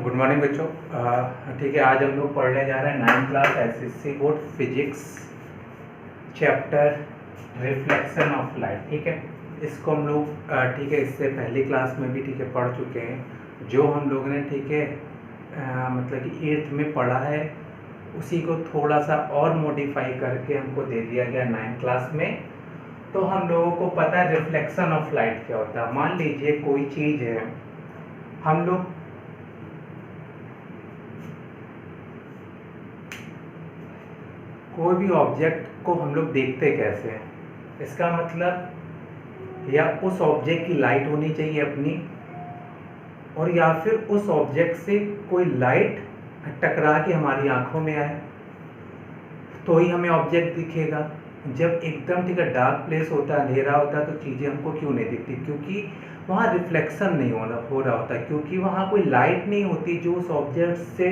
Good morning बच्चों। ठीक है, आज हम लोग पढ़ने जा रहे हैं 9th class SSC board physics chapter reflection of light. ठीक है, इसको हम लोग ठीक है इससे पहली क्लास में भी ठीक है पढ़ चुके हैं। जो हम लोगों ने ठीक है मतलब कि 8th में पढ़ा है उसी को थोड़ा सा और मॉडिफाई करके हमको दे दिया गया 9th क्लास में। तो हम लोगों को पता है रिफ्लेक्शन ऑफ लाइट क्या होता है। मान लीजिए कोई चीज़ है, हम लोग कोई भी ऑब्जेक्ट को हम लोग देखते कैसे हैं, इसका मतलब या उस ऑब्जेक्ट की लाइट होनी चाहिए अपनी, और या फिर उस ऑब्जेक्ट से कोई लाइट टकरा के हमारी आंखों में आए तो ही हमें ऑब्जेक्ट दिखेगा। जब एकदम ठीक है डार्क प्लेस होता है, अंधेरा होता है, तो चीज़ें हमको क्यों नहीं दिखती? क्योंकि वहाँ रिफ्लेक्शन नहीं हो रहा होता, क्योंकि वहाँ कोई लाइट नहीं होती जो उस ऑब्जेक्ट से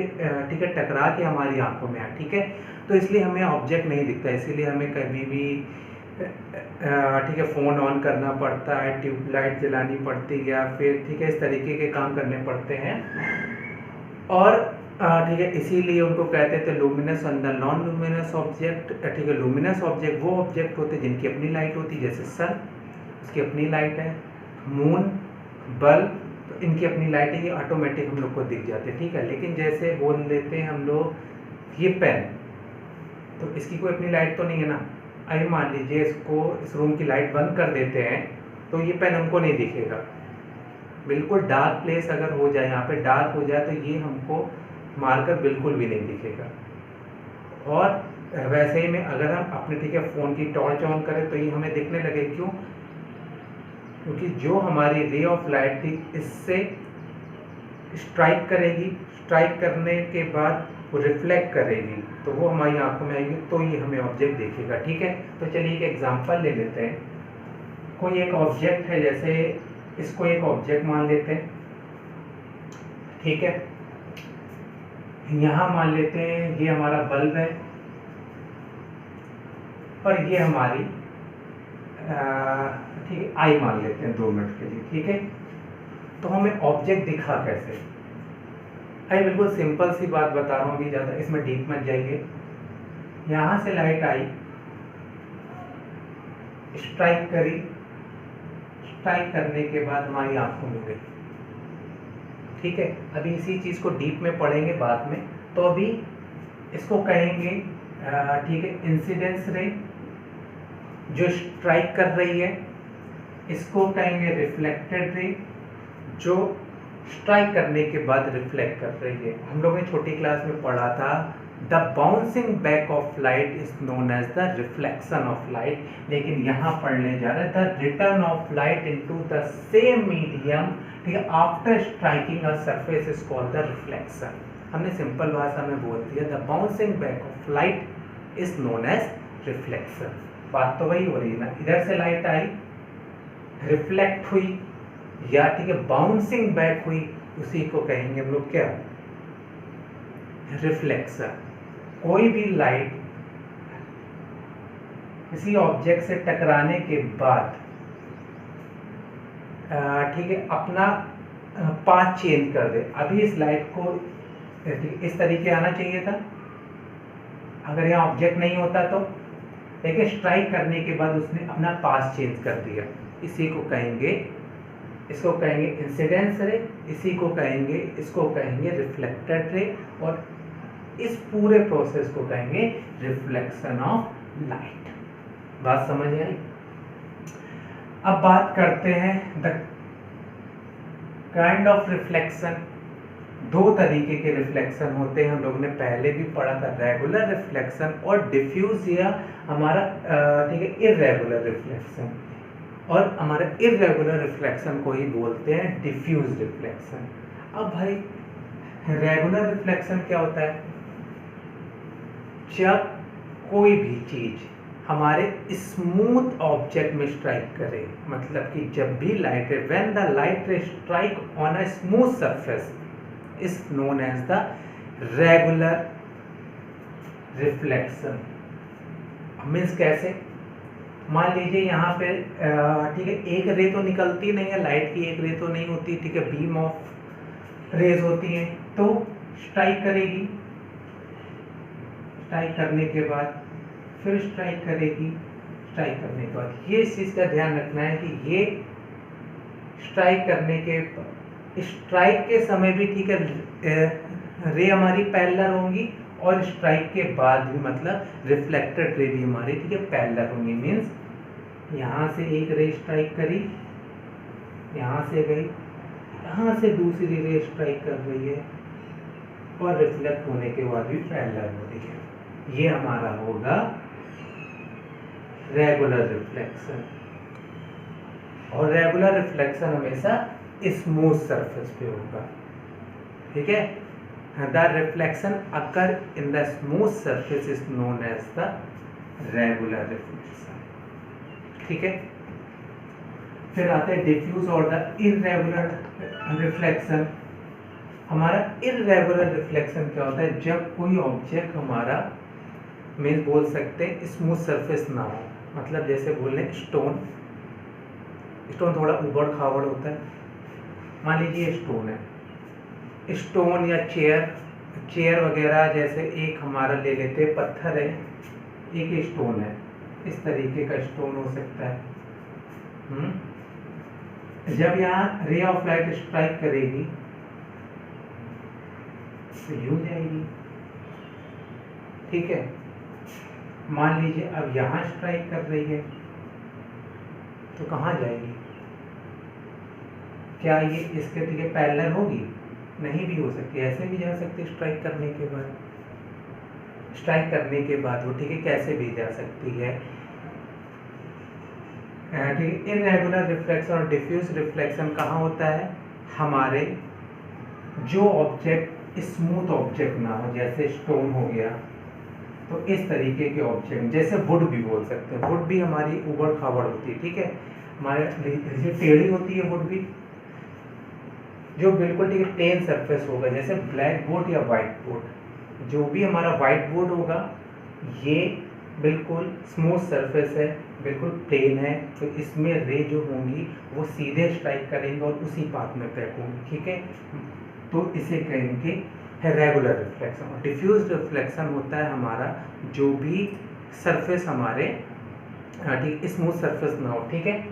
ठीक है टकरा के हमारी आंखों में आए। ठीक है, तो इसलिए हमें ऑब्जेक्ट नहीं दिखता। इसीलिए हमें कभी भी ठीक है फ़ोन ऑन करना पड़ता है, ट्यूबलाइट जलानी पड़ती है, या फिर ठीक है इस तरीके के काम करने पड़ते हैं। और ठीक है इसीलिए उनको कहते थे लुमिनस और नॉन लुमिनस ऑब्जेक्ट। ठीक है, लुमिनस ऑब्जेक्ट वो ऑब्जेक्ट होते हैं जिनकी अपनी लाइट होती है, जैसे सन उसकी अपनी लाइट है, मून, बल्ब, तो इनकी अपनी लाइट है, ये ऑटोमेटिक हम लोग को दिख जाते हैं। ठीक है, लेकिन जैसे बोल देते हैं हम लोग ये पेन, तो इसकी कोई अपनी लाइट तो नहीं है ना। अभी मान लीजिए इसको इस रूम की लाइट बंद कर देते हैं तो ये पेन हमको नहीं दिखेगा। बिल्कुल डार्क प्लेस अगर हो जाए, यहाँ पे डार्क हो जाए, तो ये हमको मार्कर बिल्कुल भी नहीं दिखेगा। और वैसे ही में अगर हम अपने ठीक है फ़ोन की टॉर्च ऑन करें तो ये हमें दिखने लगे। क्यों? क्योंकि जो हमारी रे ऑफ लाइट थी इससे स्ट्राइक करेगी, स्ट्राइक करने के बाद वो रिफ्लेक्ट करेगी, तो वो हमारी आंखों में आएगी, तो ये हमें ऑब्जेक्ट दिखेगा। ठीक है, तो चलिए एक एग्जांपल ले लेते हैं। कोई एक ऑब्जेक्ट है, जैसे इसको एक ऑब्जेक्ट मान लेते हैं। ठीक है, यहाँ मान लेते हैं ये हमारा बल्ब है और ये हमारी ठीक है आई मान लेते हैं 2 मिनट के लिए। ठीक है, तो हमें ऑब्जेक्ट दिखा कैसे? अरे बिल्कुल सिंपल सी बात बता रहा हूँ, अभी ज़्यादा इसमें डीप मत जाइए। यहाँ से लाइट आई, स्ट्राइक करी, स्ट्राइक करने के बाद हमारी आंखों में गई। ठीक है, अभी इसी चीज़ को डीप में पढ़ेंगे बाद में। तो अभी इसको कहेंगे ठीक है इंसिडेंस रे जो स्ट्राइक कर रही है, इसको कहेंगे रिफ्लेक्टेड रे जो स्ट्राइक करने के बाद रिफ्लेक्ट कर रही है। हम लोगों ने छोटी क्लास में पढ़ा था the bouncing back of light is known as the reflection of light, लेकिन यहाँ पढ़ने जा रहे हैं the return of light into the same medium. ठीक है, after striking a surface is called the reflection. हमने सिंपल भाषा में बोल दिया the bouncing back of light is known as reflection. बात तो वही हो रही है ना, इधर से लाइट आई, रिफ्लेक्ट हुई या ठीक है बाउंसिंग बैक हुई, उसी को कहेंगे हम लोग क्या? रिफ्लेक्शन। कोई भी लाइट किसी ऑब्जेक्ट से टकराने के बाद ठीक है अपना पाथ चेंज कर दे। अभी इस लाइट को इस तरीके आना चाहिए था अगर यहाँ ऑब्जेक्ट नहीं होता तो, लेकिन स्ट्राइक करने के बाद उसने अपना पाथ चेंज कर दिया। इसी को कहेंगे, इसको कहेंगे इंसिडेंस रे, इसी को कहेंगे, इसको कहेंगे रिफ्लेक्टेड रे, और इस पूरे प्रोसेस को कहेंगे रिफ्लेक्शन ऑफ लाइट। बात समझ आई? अब बात करते हैं द काइंड ऑफ रिफ्लेक्शन। 2 तरीके के रिफ्लेक्शन होते हैं, हम लोगों ने पहले भी पढ़ा था, रेगुलर रिफ्लेक्शन और डिफ्यूज या हमारा ठीक है इर्रेगुलर रिफ्लेक्शन। और हमारे इर्रेगुलर रिफ्लेक्शन को ही बोलते हैं डिफ्यूज रिफ्लेक्शन। अब भाई रेगुलर रिफ्लेक्शन क्या होता है? जब कोई भी चीज हमारे स्मूथ ऑब्जेक्ट में स्ट्राइक करे, मतलब कि जब भी light ray when the light ray strike on a smooth surface is known as the regular reflection. Means कैसे? मान लीजिए यहाँ पे ठीक है एक रे तो निकलती नहीं है, लाइट की एक रे तो नहीं होती। ठीक है, बीम ऑफ रेज होती हैं तो स्ट्राइक करेगी, स्ट्राइक करने के बाद फिर स्ट्राइक करेगी, स्ट्राइक करने के बाद ये इस चीज़ का ध्यान रखना है कि ये स्ट्राइक करने के स्ट्राइक के समय भी ठीक है रे हमारी पैरेलल होंगी और स्ट्राइक के बाद भी मतलब रिफ्लेक्टेड रे भी हमारी ठीक है पैरेलल होंगी। मीन्स यहाँ से एक रे स्ट्राइक करी, यहाँ से गई, यहाँ से दूसरी रे स्ट्राइक कर रही है और रिफ्लेक्ट होने के बाद भी पैरेलल हो रही है। ये हमारा होगा रेगुलर रिफ्लेक्शन। और रेगुलर रिफ्लेक्शन हमेशा स्मूथ सरफेस पे होगा, ठीक है। The reflection occur in the smooth surface is known as the regular reflection, ठीक है। फिर आते हैं डिफ्यूज और द इरेगुलर रिफ्लेक्शन। हमारा इरेगुलर रिफ्लेक्शन क्या होता है? जब कोई ऑब्जेक्ट हमारा मीन्स बोल सकते हैं स्मूथ सरफेस ना हो, मतलब जैसे बोल रहे स्टोन, स्टोन थोड़ा उबड़ खाबड़ होता है। मान लीजिए स्टोन है, स्टोन या चेयर वगैरह, जैसे एक हमारा ले लेते हैं पत्थर है, एक स्टोन है, इस तरीके का स्टोन हो सकता है। जब यहाँ रे ऑफ लाइट स्ट्राइक करेगी तो यूं जाएगी, ठीक है। मान लीजिए अब यहाँ स्ट्राइक कर रही है तो कहाँ जाएगी? क्या ये इसके ठीक है पैरेलल होगी? नहीं भी हो सकती, ऐसे भी जा सकती है स्ट्राइक करने के बाद, स्ट्राइक करने के बाद वो ठीक है कैसे भी जा सकती है, ठीक है। इरेगुलर रिफ्लेक्शन और डिफ्यूज रिफ्लेक्शन कहाँ होता है? हमारे जो ऑब्जेक्ट स्मूथ ऑब्जेक्ट ना हो, जैसे स्टोन हो गया, तो इस तरीके के ऑब्जेक्ट, जैसे वुड भी बोल सकते हैं, वुड भी हमारी उबड़ खाबड़ होती है, ठीक है। हमारे टेढ़ी होती है वुड भी, जो बिल्कुल ठीक है प्लेन सरफेस होगा, जैसे ब्लैक बोर्ड या वाइट बोर्ड। जो भी हमारा वाइट बोर्ड होगा ये बिल्कुल स्मूथ सरफेस है, बिल्कुल प्लेन है, तो इसमें रे जो होंगी वो सीधे स्ट्राइक करेंगे और उसी पाथ में पैक होंगी, ठीक है। तो इसे कहेंगे है रेगुलर रिफ्लेक्शन। और डिफ्यूज रिफ्लेक्शन होता है हमारा जो भी सरफेस हमारे ठीक स्मूथ सरफेस ना हो, ठीक है।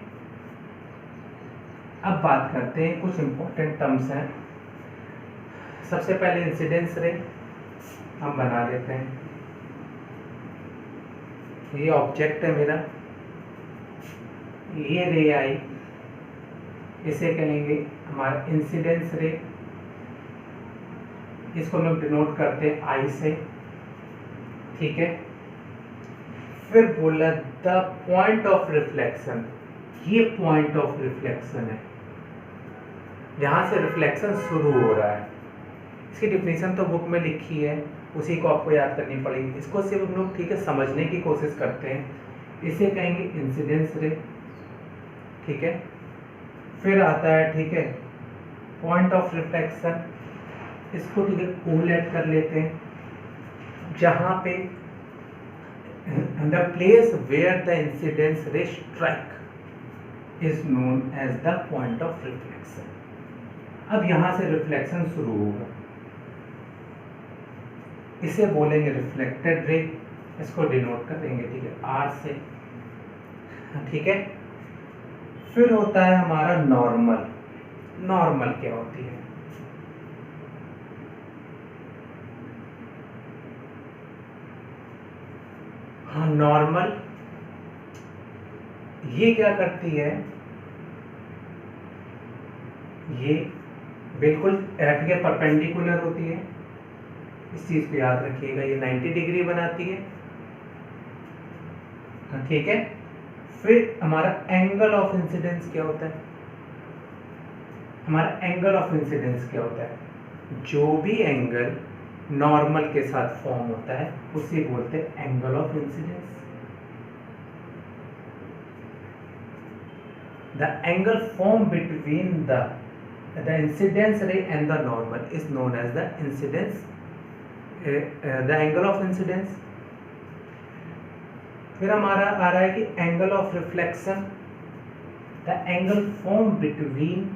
अब बात करते हैं कुछ इंपॉर्टेंट टर्म्स हैं। सबसे पहले इंसिडेंस रे हम बना लेते हैं। ये ऑब्जेक्ट है मेरा, ये रे आई, इसे कहेंगे हमारा इंसिडेंस रे, इसको हम लोग डिनोट करते हैं आई से, ठीक है। फिर बोला द पॉइंट ऑफ रिफ्लेक्शन, ये पॉइंट ऑफ रिफ्लेक्शन है जहां से रिफ्लेक्शन शुरू हो रहा है। इसकी डिफिनीशन तो बुक में लिखी है, उसी को आपको याद करनी पड़ेगी। इसको सिर्फ हम लोग ठीक है समझने की कोशिश करते हैं। इसे कहेंगे इंसिडेंस रे, ठीक है। फिर आता है ठीक है पॉइंट ऑफ रिफ्लेक्शन, इसको ठीक है कूल ऐड कर लेते हैं, जहां पे the place where the incidence ray strike is known as the point of reflection. अब यहां से रिफ्लेक्शन शुरू होगा, इसे बोलेंगे रिफ्लेक्टेड रे, इसको डिनोट करेंगे ठीक है आर से, ठीक है। फिर होता है हमारा नॉर्मल। नॉर्मल क्या होती है? हाँ नॉर्मल ये क्या करती है, ये बिल्कुल ठीक है परपेंडिकुलर होती है, इस चीज को याद रखिएगा, ये 90 डिग्री बनाती है, ठीक है। फिर हमारा एंगल ऑफ इंसिडेंस क्या होता है? हमारा एंगल ऑफ इंसिडेंस क्या होता है? जो भी एंगल नॉर्मल के साथ फॉर्म होता है उसे बोलते हैं angle of incidence. The angle form between the incidence ray and the normal is known as the incidence the angle of incidence. फिर हमारा आ रहा है कि angle of reflection, the angle form between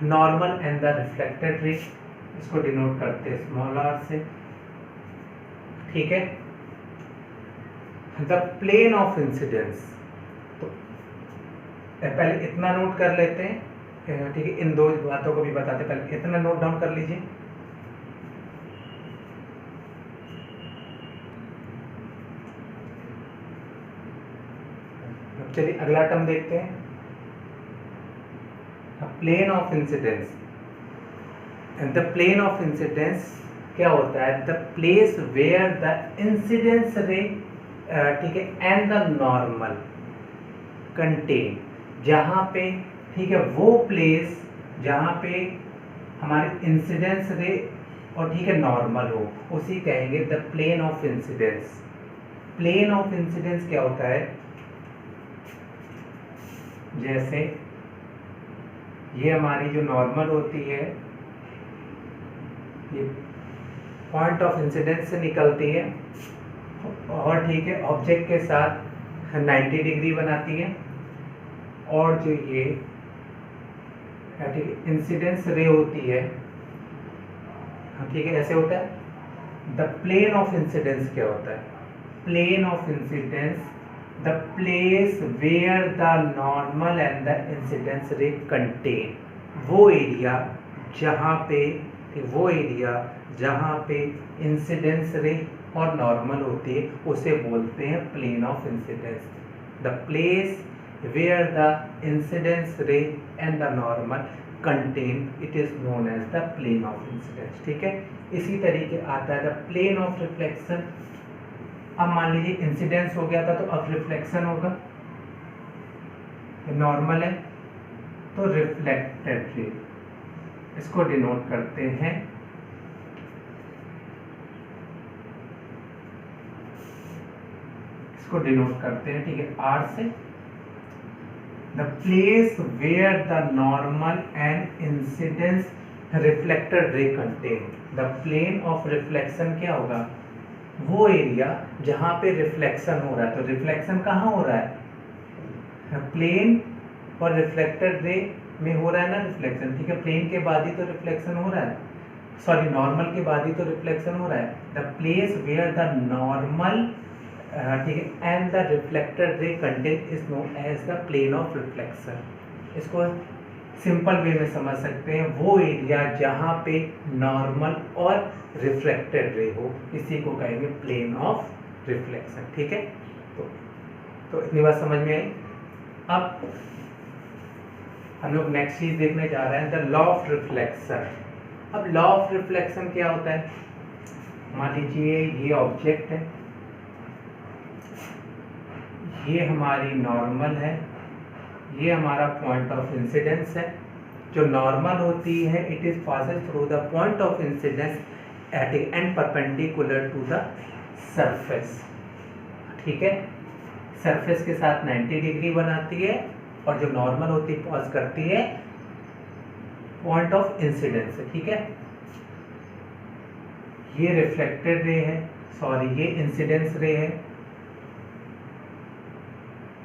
normal and the reflected ray, इसको denote करते हैं small r से, ठीक है। द प्लेन ऑफ इंसिडेंस, तो पहले इतना नोट कर लेते हैं, ठीक है, इन दो बातों को भी बताते हैं, पहले इतना नोट डाउन कर लीजिए। चलिए अगला टर्म देखते हैं, plane of incidence. The plane of incidence क्या होता है? The place where the incidence ray, ठीक है, एंड द नॉर्मल कंटेन, जहाँ पे, ठीक है, वो प्लेस जहाँ पे हमारे इंसिडेंस रे और, ठीक है, नॉर्मल हो, उसी कहेंगे the plane of incidence. Plane of incidence क्या होता है? जैसे ये हमारी जो नॉर्मल होती है, ये पॉइंट ऑफ इंसिडेंस से निकलती है और, ठीक है, ऑब्जेक्ट के साथ 90 डिग्री बनाती है, और जो ये, ठीक है, इंसिडेंस रे होती है, ठीक है, ऐसे होता है। द प्लेन ऑफ इंसिडेंस क्या होता है? Plane of incidence, the place where the normal and the incidence ray contain, वो एरिया जहाँ पे, वो एरिया जहाँ पे इंसिडेंस रे और नॉर्मल होती है, उसे बोलते हैं plane of incidence. The place where the incidence ray and the normal contain, it is known as the plane of incidence, ठीक है। इसी तरीके आता है द प्लेन ऑफ रिफ्लेक्शन। अब मान लीजिए इंसिडेंस हो गया था, तो अब रिफ्लेक्शन होगा, नॉर्मल है तो रिफ्लेक्टेड रे, इसको डिनोट करते हैं ठीक है, R से। The place where the normal and incidence reflected ray contain, the plane of reflection क्या होगा? वो एरिया जहाँ पे रिफ्लेक्शन हो रहा है। तो रिफ्लेक्शन कहाँ हो रहा है? प्लेन और रिफ्लेक्टेड रे में हो रहा है ना रिफ्लेक्शन, ठीक है। प्लेन के बाद ही तो रिफ्लेक्शन हो रहा है, सॉरी, नॉर्मल के बाद ही तो रिफ्लेक्शन हो रहा है। The place where the normal, ठीक है, and the reflected ray contain is known as the plane of reflection. इसको सिंपल वे में समझ सकते हैं, वो एरिया जहाँ पे नॉर्मल और रिफ्लेक्टेड रे हो, इसी को कहेंगे प्लेन ऑफ रिफ्लेक्शन, ठीक है। तो इतनी बात समझ में आई। अब हम लोग नेक्स्ट चीज देखने जा रहे हैं, द लॉ ऑफ रिफ्लेक्शन। अब लॉ ऑफ रिफ्लेक्शन क्या होता है? मान लीजिए ये ऑब्जेक्ट है, ये हमारी नॉर्मल है, ये हमारा पॉइंट ऑफ इंसिडेंस है। जो नॉर्मल होती है, it is passes through the point of incidence at and perpendicular to the surface, ठीक है। सरफेस के साथ 90 डिग्री बनाती है, और जो नॉर्मल होती है पास करती है पॉइंट ऑफ इंसिडेंस से, ठीक है। ये रिफ्लेक्टेड रे है, सॉरी, ये इंसिडेंस रे है,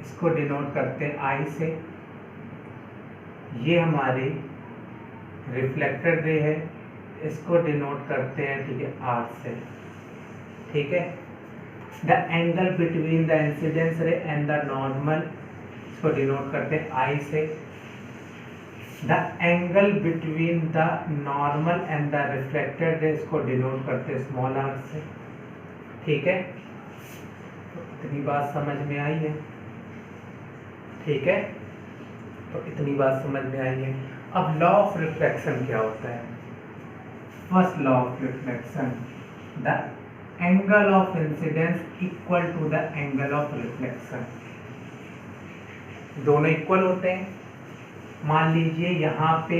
इसको डिनोट करते हैं आई से। ये हमारी रिफ्लेक्टेड रे है, इसको डिनोट करते हैं, ठीक है, आर से, ठीक है। The angle between the incidence ray and the normal, इसको डिनोट करते हैं आई से। The angle between the normal and the reflected ray, इसको डिनोट करते हैं स्मॉल आर से, ठीक है। तो इतनी बात समझ में आई है, ठीक है। तो इतनी बात समझ में आई है। अब लॉ ऑफ रिफ्लेक्शन क्या होता है? First law of reflection, the angle of incidence equal to the angle of reflection. दोनों इक्वल होते हैं। मान लीजिए यहाँ पे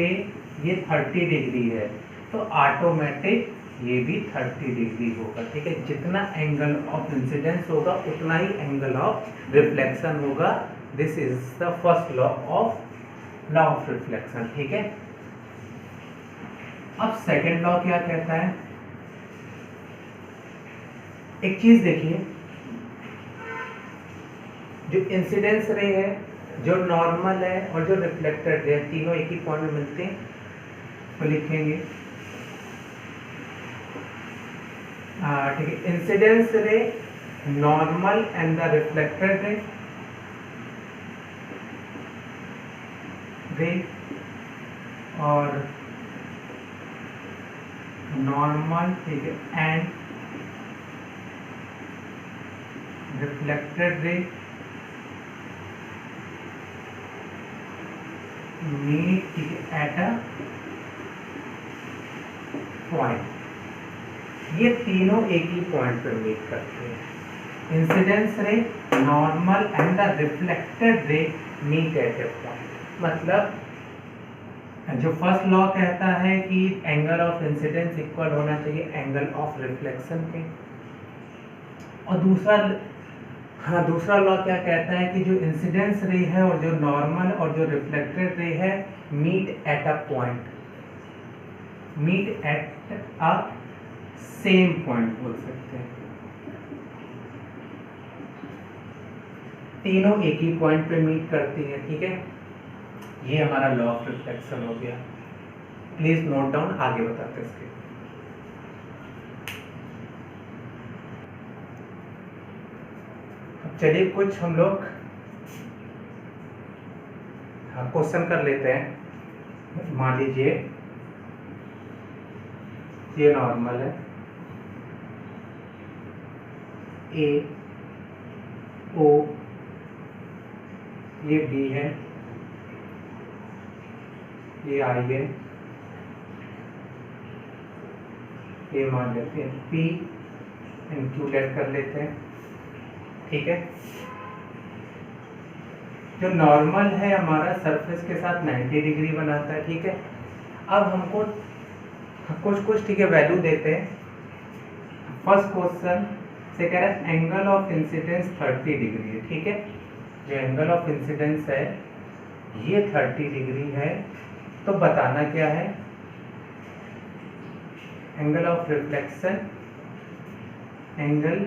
ये 30 डिग्री है, तो ऑटोमेटिक ये भी 30 डिग्री होगा, ठीक है। जितना एंगल ऑफ इंसिडेंस होगा, उतना ही एंगल ऑफ रिफ्लेक्शन होगा। This is the first law of reflection, ठीक है। अब सेकेंड लॉ क्या कहता है? एक चीज देखिए, जो इंसिडेंस रे है, जो नॉर्मल है और जो रिफ्लेक्टेड रे है, तीनों एक ही पॉइंट में मिलते हैं। तो लिखेंगे ठीक है, incidence ray normal and the reflected रे और नॉर्मल, ठीक है, एंड रिफ्लेक्टेड रे मीट, ठीक है, एट अ पॉइंट। ये तीनों एक ही पॉइंट पर मीट करते हैं। Incidence ray, normal and the reflected ray meet at a point. मतलब जो फर्स्ट लॉ कहता है कि एंगल ऑफ इंसिडेंस इक्वल होना चाहिए एंगल ऑफ रिफ्लेक्शन के, और दूसरा लॉ क्या कहता है कि जो इंसिडेंस रे है और जो नॉर्मल और जो रिफ्लेक्टेड रे है meet at a point, meet at a same point बोल सकते हैं। तीनों एक ही पॉइंट पे मीट करती है, ठीक है। ये हमारा लॉ ऑफ रिफ्लेक्शन हो गया। प्लीज नोट डाउन, आगे बताते हैं इसके। चलिए कुछ हम लोग क्वेश्चन कर लेते हैं। मान लीजिए ये नॉर्मल है, ए ओ, ये बी है, ये आई है, ये मान लेते हैं पी, इंक्लूडेड कर लेते हैं, ठीक है। जो नॉर्मल है हमारा सरफेस के साथ 90 डिग्री बनाता है, ठीक है। अब हमको कुछ ठीक है वैल्यू देते हैं। फर्स्ट क्वेश्चन से कह रहा है एंगल ऑफ इंसिडेंस 30 डिग्री है, ठीक है। जो एंगल ऑफ इंसिडेंस है ये 30 डिग्री है, तो बताना क्या है, angle of reflection, angle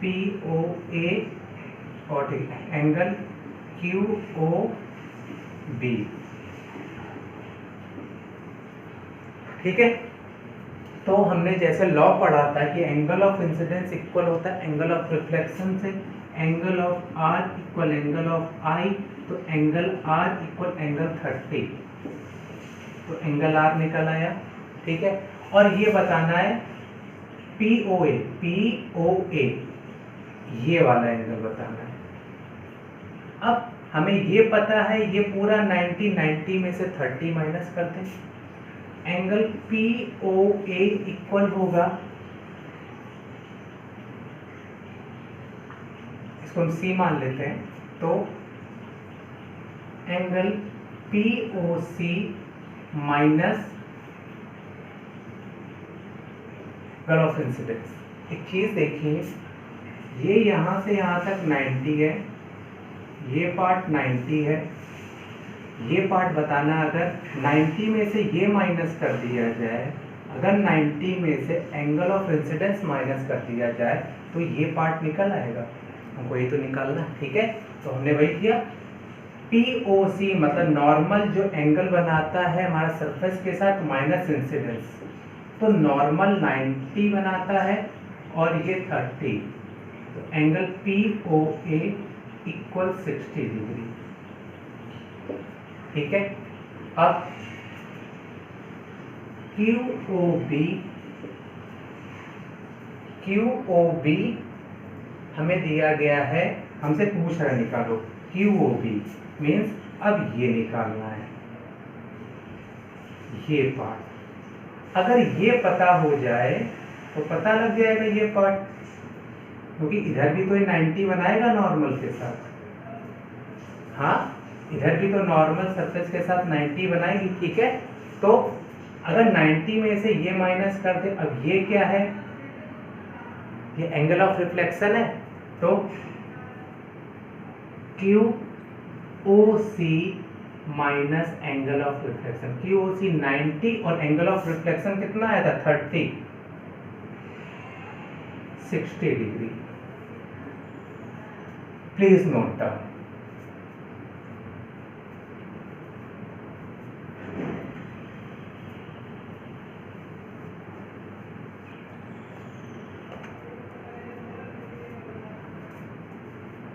P O A, और ठीक है एंगल क्यू ओ बी, ठीक है। तो हमने जैसे लॉ पढ़ा था कि एंगल ऑफ इंसिडेंस इक्वल होता है एंगल ऑफ रिफ्लेक्शन से, angle of R equal angle of I, तो एंगल आर इक्वल एंगल 30, तो एंगल आर निकल आया, ठीक है। और ये बताना है पी ओ ए, ये वाला एंगल बताना है। अब हमें ये पता है ये पूरा 90 में से 30 माइनस करते हैं, angle P O A equal होगा, इसको हम सी मान लेते हैं, तो angle P O C minus angle of incidence. एक चीज देखिए, ये यहां से यहां तक 90 है, ये पार्ट 90 है, ये पार्ट बताना अगर 90 में से ये माइनस कर दिया जाए, अगर 90 में से एंगल ऑफ इंसिडेंस माइनस कर दिया जाए तो ये पार्ट निकल आएगा, हमको ये तो निकालना है, ठीक है। तो हमने वही किया, POC मतलब नॉर्मल जो एंगल बनाता है हमारा सरफेस के साथ माइनस इंसिडेंस, तो नॉर्मल 90 बनाता है और ये 30, तो एंगल POA इक्वल 60 डिग्री, ठीक है। अब QOB हमें दिया गया है, हमसे पूछ रहा है निकालो QOB, मीन्स अब ये निकालना है, ये पार्ट। अगर ये पता हो जाए तो पता लग जाएगा ये पार्ट, क्योंकि इधर भी तो ये 90 बनाएगा नॉर्मल के साथ, हाँ इधर भी तो नॉर्मल सरफेस के साथ 90 बनाएगी, ठीक है। तो अगर 90 में से ये माइनस कर दे, अब ये क्या है, ये एंगल ऑफ रिफ्लेक्शन है, तो QOC minus angle of reflection, QOC 90 और एंगल ऑफ रिफ्लेक्शन कितना आया था 30, 60 डिग्री। Please note down.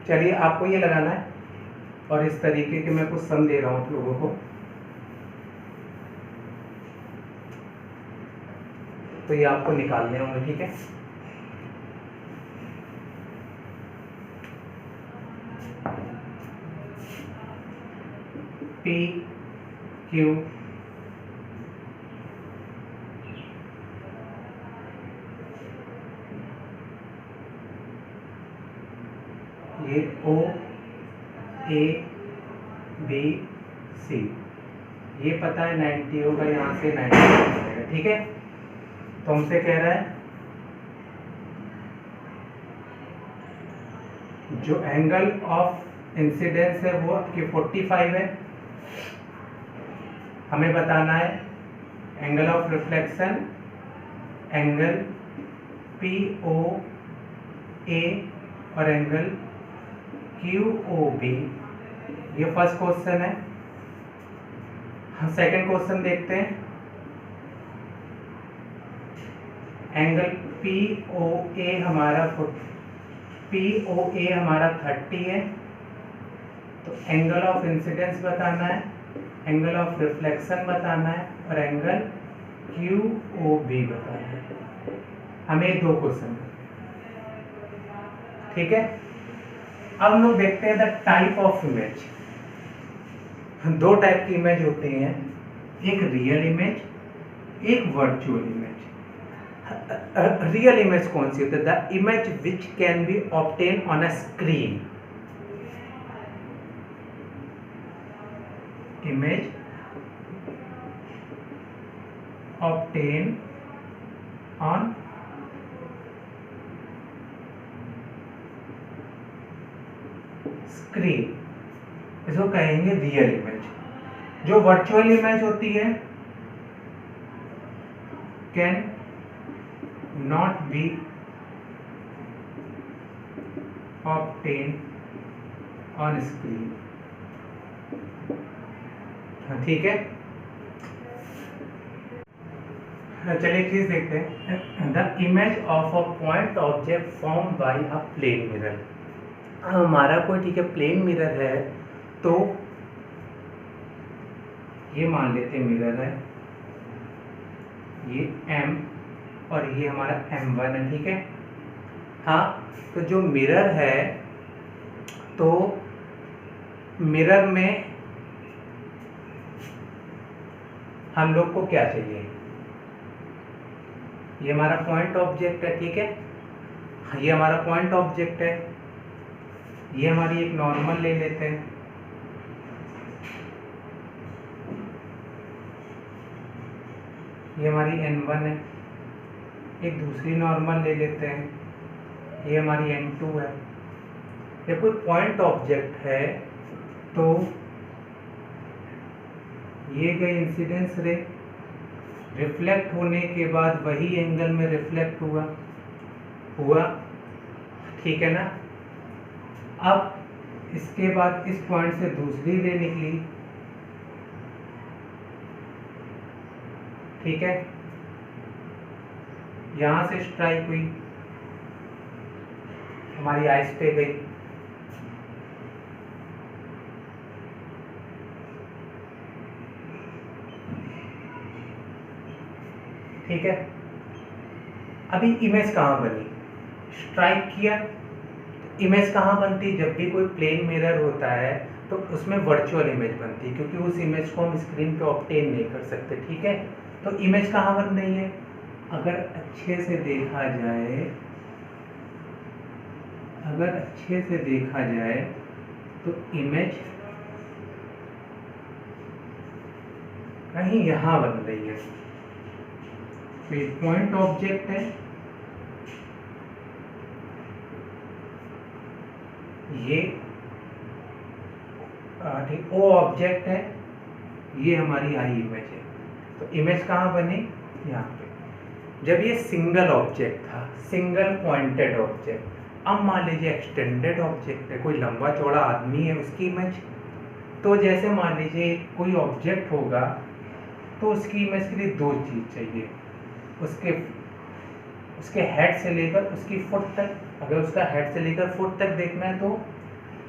चलिए आपको ये लगाना है और इस तरीके के मैं कुछ सम दे रहा हूँ आप लोगों को, तो ये आपको निकालने होंगे, ठीक है। पी क्यू ये ओ ए बी सी, ये पता है 90 होगा, यहाँ से 90 होगा, ठीक है। तो हमसे कह रहा है जो एंगल ऑफ इंसिडेंस है वो आपकी 45 है, हमें बताना है angle of reflection, angle P O A और एंगल क्यू ओ बी। ये फर्स्ट क्वेश्चन है। हम सेकंड क्वेश्चन देखते हैं। एंगल पी ओ ए हमारा 30 है, तो एंगल ऑफ इंसिडेंस बताना है, एंगल ऑफ रिफ्लेक्शन बताना है और एंगल क्यू ओ बी बताना है। हमें दो क्वेश्चन, ठीक है। अब हम लोग देखते हैं द टाइप ऑफ इमेज। दो टाइप की इमेज होती हैं, एक रियल इमेज, एक वर्चुअल इमेज। रियल इमेज कौन सी होती है? The image which can be obtain on a screen. Image obtain on screen, इसको कहेंगे रियल इमेज। जो वर्चुअल इमेज होती है can not be obtain on screen, ठीक है। चलिए एक चीज देखते हैं। The image of a point object form by a plane mirror. हमारा कोई, ठीक है, प्लेन मिरर है, तो ये मान लेते हैं मिरर है, ये M और ये हमारा M1 है, ठीक है। हाँ, तो जो मिरर है, तो मिरर में हम लोग को क्या चाहिए? ये हमारा पॉइंट ऑब्जेक्ट है, ठीक है। ये हमारा पॉइंट ऑब्जेक्ट है, ये हमारी एक नॉर्मल ले लेते हैं, ये हमारी N1 है। एक दूसरी नॉर्मल ले लेते हैं, ये हमारी N2 है। ये कोई पॉइंट ऑब्जेक्ट है, तो ये गई इंसिडेंस रे, रिफ्लेक्ट होने के बाद वही एंगल में रिफ्लेक्ट हुआ, ठीक है ना। अब इसके बाद इस पॉइंट से दूसरी रे निकली, ठीक है, यहां से स्ट्राइक हुई, हमारी आइस पे गई, ठीक है। अभी इमेज कहाँ बनी? स्ट्राइक किया, इमेज कहाँ बनती? जब भी कोई प्लेन मिरर होता है तो उसमें वर्चुअल इमेज बनती है, क्योंकि उस इमेज को हम स्क्रीन पे ऑब्टेन नहीं कर सकते, ठीक है। तो इमेज कहाँ बन रही है? अगर अच्छे से देखा जाए, तो इमेज कहीं यहाँ बन रही है। तो ये पॉइंट ऑब्जेक्ट है, ये ठीक ओ ऑब्जेक्ट है, ये हमारी आई इमेज है। तो इमेज कहाँ बनी? यहाँ पे। जब ये सिंगल ऑब्जेक्ट था, सिंगल पॉइंटेड ऑब्जेक्ट, अब मान लीजिए एक्सटेंडेड ऑब्जेक्ट है, कोई लंबा चौड़ा आदमी है, उसकी इमेज, तो जैसे मान लीजिए कोई ऑब्जेक्ट होगा, तो उसकी इमेज के लिए दो चीज़ चाहिए, उसके हेड से लेकर उसकी फुट तक। अगर उसका हेड से लेकर फुट तक देखना है, तो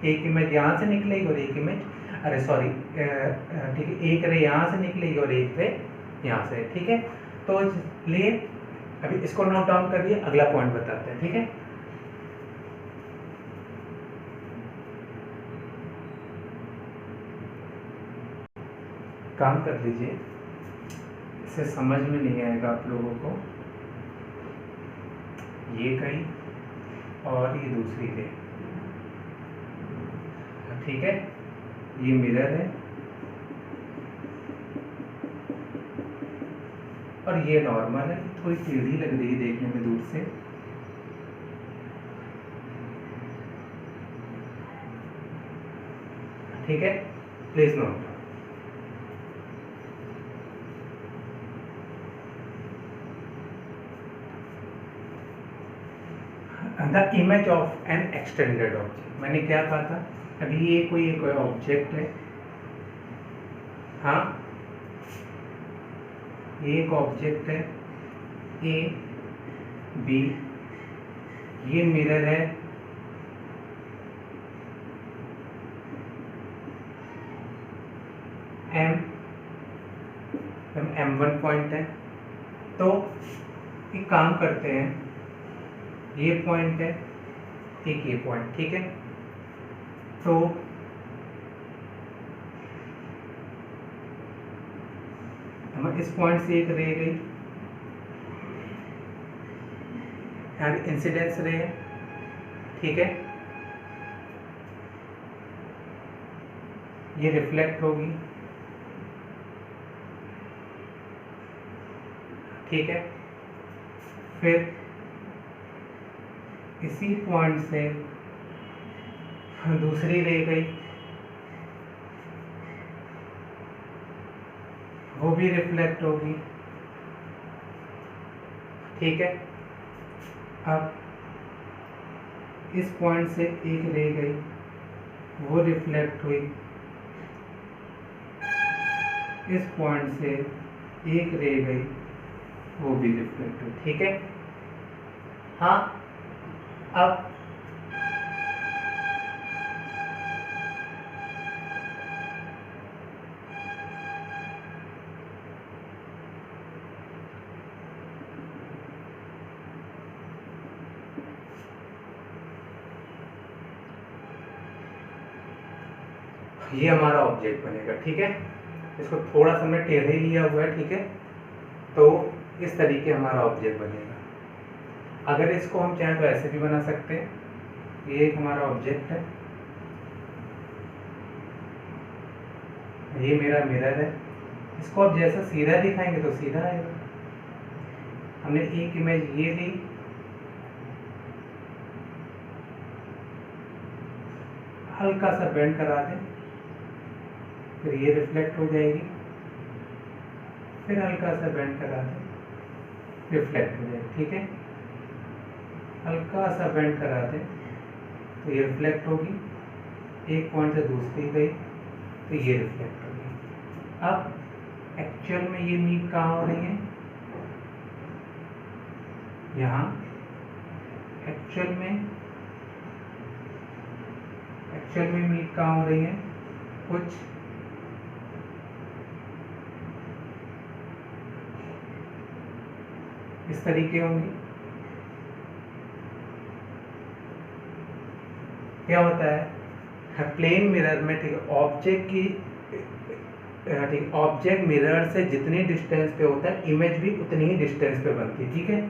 एक इमेज यहाँ से निकलेगी और एक इमेज, अरे सॉरी, ठीक है, एक रे यहाँ से निकलेगी और एक रे यहाँ से, ठीक है। तो इसलिए अभी इसको नोट डाउन करिए, अगला पॉइंट बताते हैं, ठीक है। काम कर लीजिए, इसे समझ में नहीं आएगा आप लोगों को, ये कहीं और ये दूसरी रे, ठीक है, ये मिरर है और ये नॉर्मल है, थोड़ी टेढ़ी लग रही है देखने में दूर से, ठीक है, please note. The image of N extended object, मैंने क्या कहा था, अभी ये कोई एक ऑब्जेक्ट है, हाँ, ये एक ऑब्जेक्ट है ए बी, ये मिरर है M1 पॉइंट है। तो एक काम करते हैं, ये पॉइंट है, एक ये पॉइंट, ठीक है। तो हम इस पॉइंट से एक रे गई, यार इंसिडेंस रे है, ठीक है, ये रिफ्लेक्ट होगी, ठीक है। फिर इसी पॉइंट से दूसरी रे गई, वो भी रिफ्लेक्ट होगी, ठीक है। अब इस पॉइंट से एक रे गई, वो रिफ्लेक्ट हुई, इस पॉइंट से एक रे गई, वो भी रिफ्लेक्ट हुई, ठीक है। हाँ, अब ये हमारा ऑब्जेक्ट बनेगा, ठीक है। इसको थोड़ा सा मैं टेढ़े लिया हुआ है, ठीक है। तो इस तरीके हमारा ऑब्जेक्ट बनेगा। अगर इसको हम चाहें तो ऐसे भी बना सकते हैं, ये एक हमारा ऑब्जेक्ट है, ये मेरा मिरर है, इसको आप जैसा सीधा दिखाएंगे तो सीधा आएगा। हमने एक इमेज ये ली, हल्का सा बेंड करा दें, फिर ये रिफ्लेक्ट हो जाएगी, फिर हल्का सा बेंड करा दें, रिफ्लेक्ट हो जाएगी, ठीक है। हल्का सा बेंड करा दें तो ये रिफ्लेक्ट होगी, एक पॉइंट से दूसरी गई तो ये रिफ्लेक्ट होगी। अब एक्चुअल में ये मीट कहाँ हो रही है, यहाँ एक्चुअल में मीट कहाँ हो रही है, कुछ इस तरीके होंगी। क्या होता है प्लेन मिरर में, ठीक है, ऑब्जेक्ट की, ठीक, ऑब्जेक्ट मिरर से जितनी डिस्टेंस पे होता है, इमेज भी उतनी ही डिस्टेंस पे बनती है, ठीक है।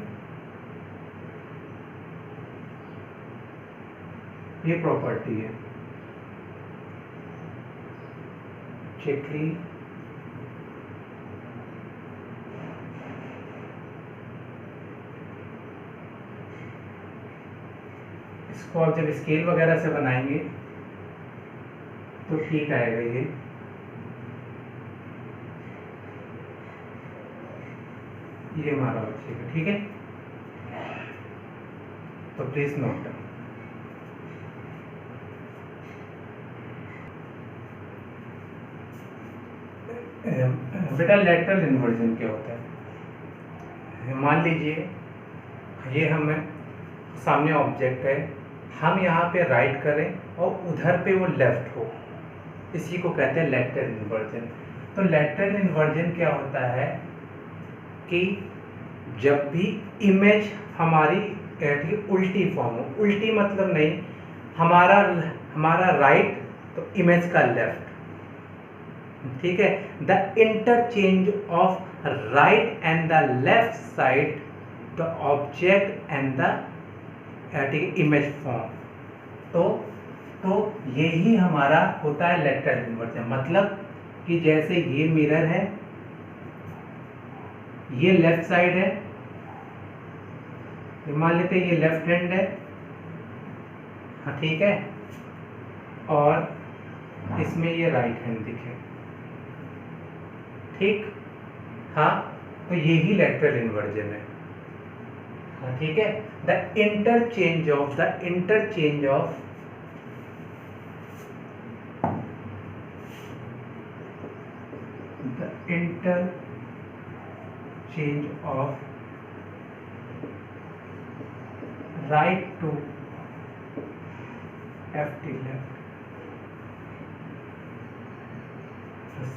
ये प्रॉपर्टी है, चेक ली। इसको आप जब स्केल वगैरह से बनाएंगे तो ठीक आएगा ये हमारा ऑब्जेक्ट है, ठीक है। तो प्लीज नोट डाउन। बेटा लेटरल इन्वर्जन क्या होता है, मान लीजिए ये हमें सामने ऑब्जेक्ट है, हम यहाँ पे राइट करें और उधर पे वो लेफ्ट हो, इसी को कहते हैं लैटरल इन्वर्जन। तो लैटरल इन्वर्जन क्या होता है कि जब भी इमेज हमारी उल्टी फॉर्म हो, उल्टी मतलब नहीं, हमारा राइट तो इमेज का लेफ्ट, ठीक है। The interchange of right and the left side the object and the image form. तो यही हमारा होता है लैटरल इन्वर्जन। मतलब कि जैसे ये मिरर है, ये लेफ्ट साइड है, मान लेते हैं ये लेफ्ट हैंड है, हाँ ठीक है, और इसमें ये राइट हैंड दिखे, ठीक, हाँ, तो यही लैटरल इन्वर्जन है, हाँ ठीक है। The interchange of right to left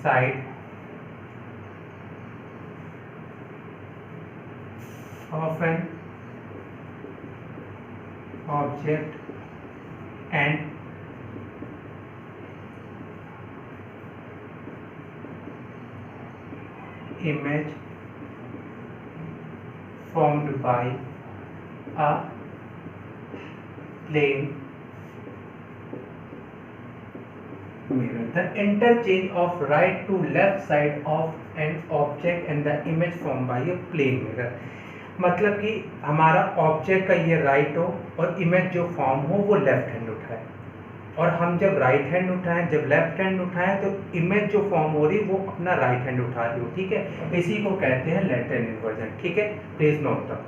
side of an object and image formed by a plane mirror. The interchange of right to left side of an object and the image formed by a plane mirror. मतलब कि हमारा object का ये right हो और image जो form हो वो लेफ्ट हैंड उठाए, और हम जब राइट हैंड उठाएं, जब लेफ्ट हैंड उठाएं, तो इमेज जो फॉर्म हो रही वो अपना राइट हैंड उठा रही हो, ठीक है। इसी को कहते हैं लैटरल इन्वर्जन, ठीक है। Please note down.